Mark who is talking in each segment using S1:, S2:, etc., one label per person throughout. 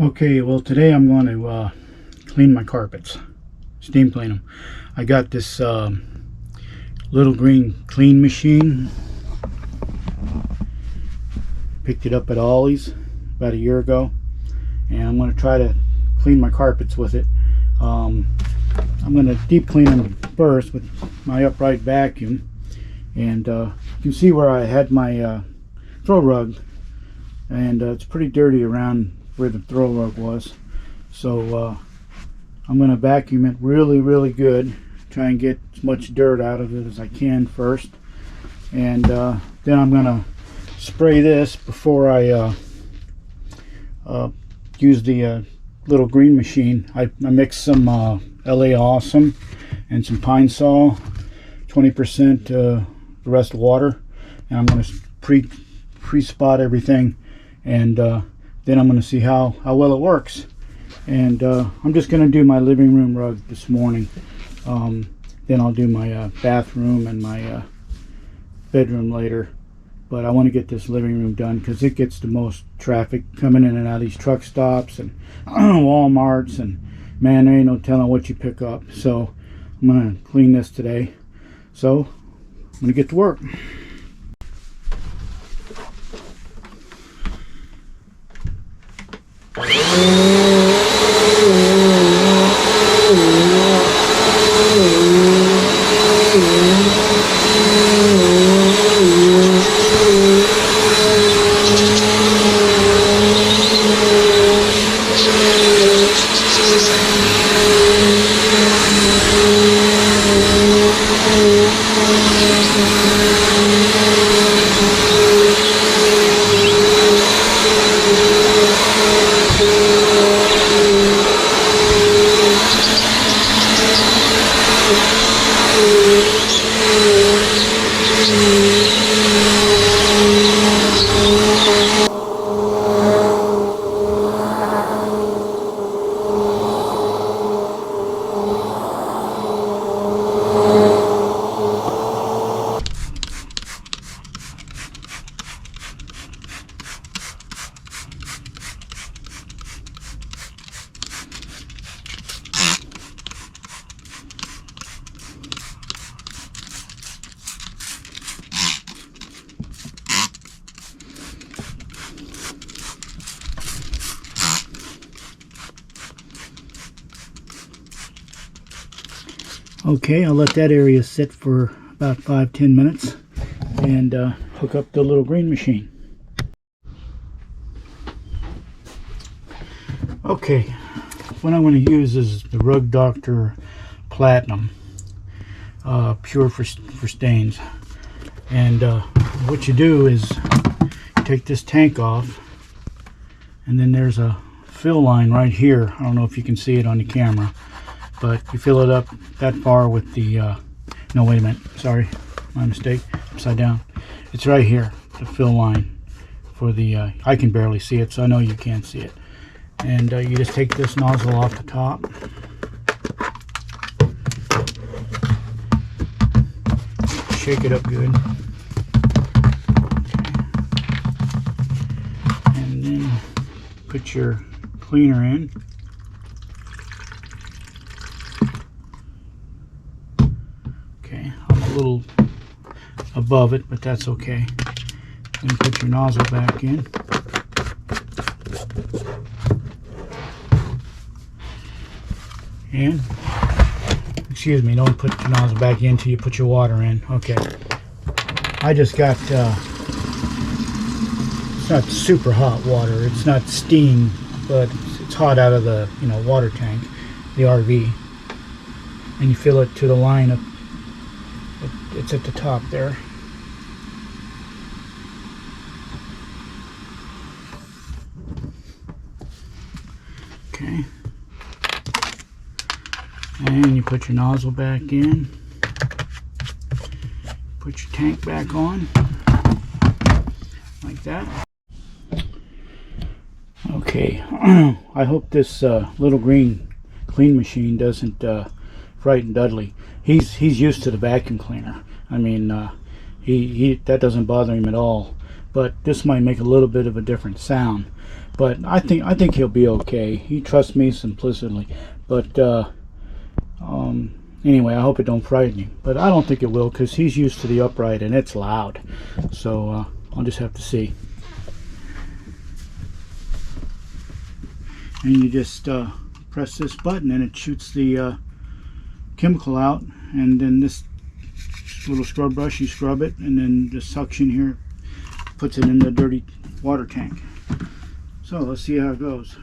S1: Okay, well today I'm going to clean my carpets, steam clean them. I got this little green clean machine. Picked it up at Ollie's about a year ago, and I'm going to try to clean my carpets with it. I'm going to deep clean them first with my upright vacuum, and you can see where I had my throw rug, and it's pretty dirty around where the throw rug was. So I'm going to vacuum it really good, try and get as much dirt out of it as I can first, and then I'm going to spray this before I use the little green machine. I mixed some LA Awesome and some Pine Sol, 20% the rest water, and I'm going to pre-spot everything, and then I'm going to see how well it works. And I'm just going to do my living room rug this morning. Then I'll do my bathroom and my bedroom later. But I want to get this living room done because it gets the most traffic coming in and out of these truck stops and Walmarts, and man, there ain't no telling what you pick up. So I'm going to clean this today. So I'm going to get to work. Okay, I'll let that area sit for about 5-10 minutes and hook up the little green machine. Okay, what I'm going to use is the Rug Doctor Platinum, pure for stains. And what you do is you take this tank off, and then there's a fill line right here. I don't know if you can see it on the camera, but you fill it up that far with the no, wait a minute, sorry, my mistake, upside down. It's right here, the fill line for the I can barely see it, so I know you can't see it. And you just take this nozzle off the top, shake it up good, and then put your cleaner in. Okay, I'm a little above it, but that's okay. Then put your nozzle back in. And, excuse me, don't put your nozzle back in until you put your water in. Okay. I just got, it's not super hot water. It's not steam, but it's hot out of the, water tank, the RV. And you fill it to the line up. It's at the top there. Okay. And you put your nozzle back in. Put your tank back on. Like that. Okay. I hope this little green clean machine doesn't frighten Dudley. He's used to the vacuum cleaner. I mean, that doesn't bother him at all. But this might make a little bit of a different sound. But I think he'll be okay. He trusts me implicitly. But anyway, I hope it don't frighten him. But I don't think it will, because he's used to the upright and it's loud. So I'll just have to see. And you just press this button and it shoots the chemical out, and then this little scrub brush, you scrub it, and then the suction here puts it in the dirty water tank. So let's see how it goes.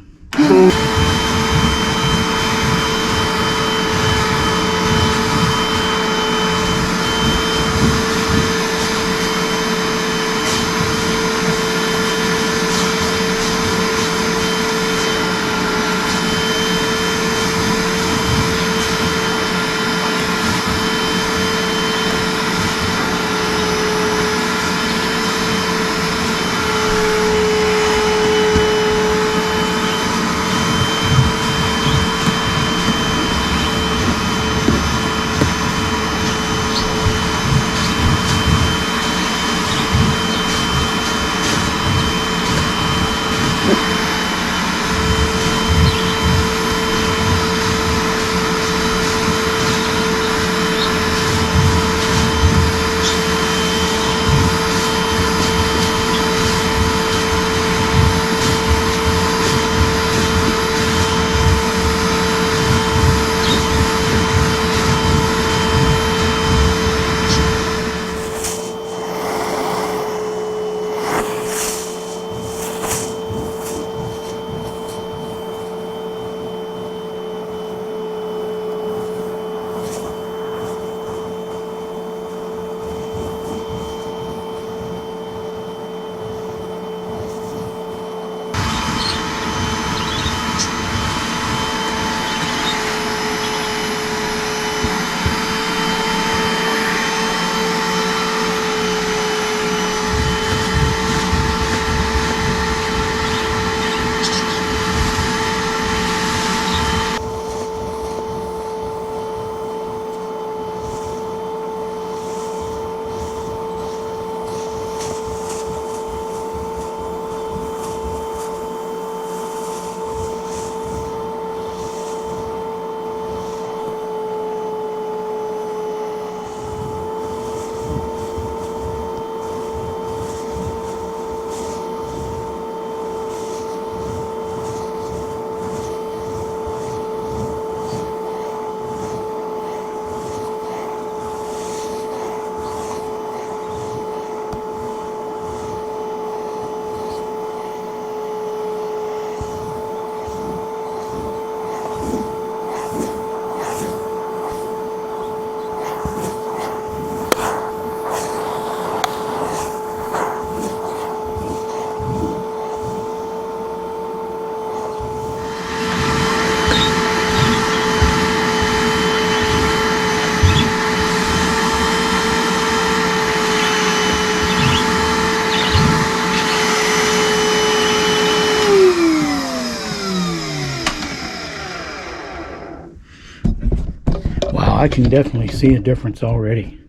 S1: Wow, I can definitely see a difference already.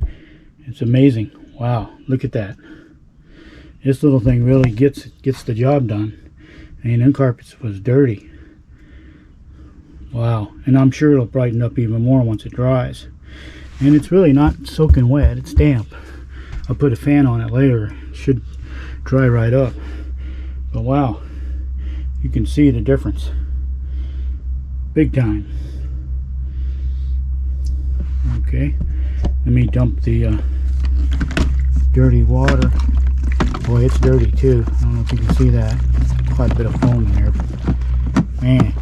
S1: It's amazing. Wow, look at that. This little thing really gets the job done. And them carpets was dirty. Wow, and I'm sure it'll brighten up even more once it dries. And it's really not soaking wet, it's damp. I'll put a fan on it later. It should dry right up. But wow, you can see the difference. Big time. Okay, let me dump the dirty water. Boy, it's dirty too. I don't know if you can see that. Quite a bit of foam in there. Man.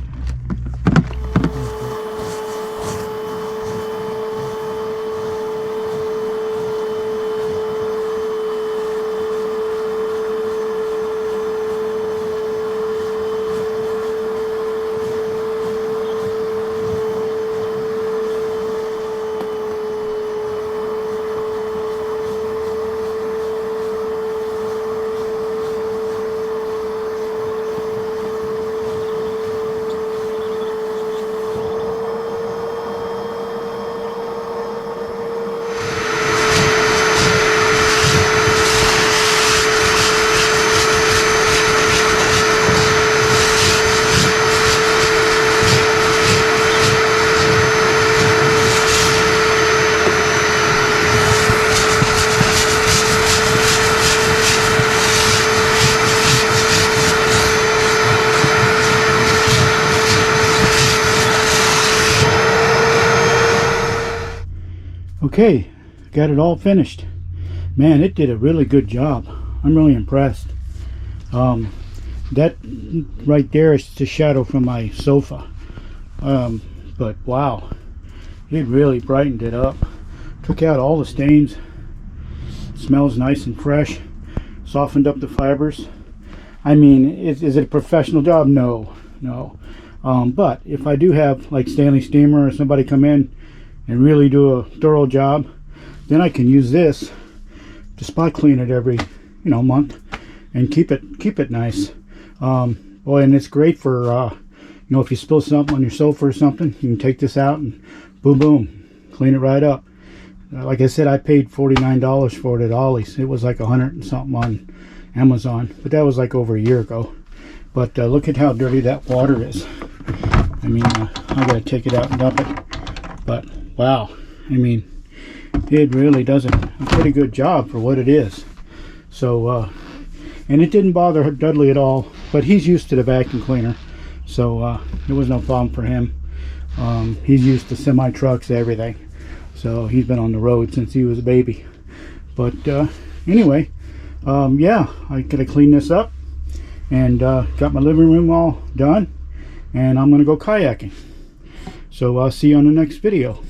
S1: Okay, got it all finished. Man, it did a really good job. I'm really impressed. That right there is the shadow from my sofa. But wow, it really brightened it up. Took out all the stains. Smells nice and fresh. Softened up the fibers. I mean, is it a professional job? No. But if I do have like Stanley Steamer or somebody come in and really do a thorough job, then I can use this to spot clean it every month and keep it nice. Boy, and it's great for if you spill something on your sofa or something, you can take this out and boom, clean it right up. Like I said, I paid $49 for it at Ollie's. It was like 100 and something on Amazon, but that was like over a year ago. But look at how dirty that water is. I mean, I gotta take it out and dump it. But wow, I mean, it really does a pretty good job for what it is. So, and it didn't bother Dudley at all, but he's used to the vacuum cleaner, so there was no problem for him. He's used to semi trucks, everything. So he's been on the road since he was a baby. But anyway, yeah, I gotta clean this up, and got my living room all done, and I'm gonna go kayaking. So I'll see you on the next video.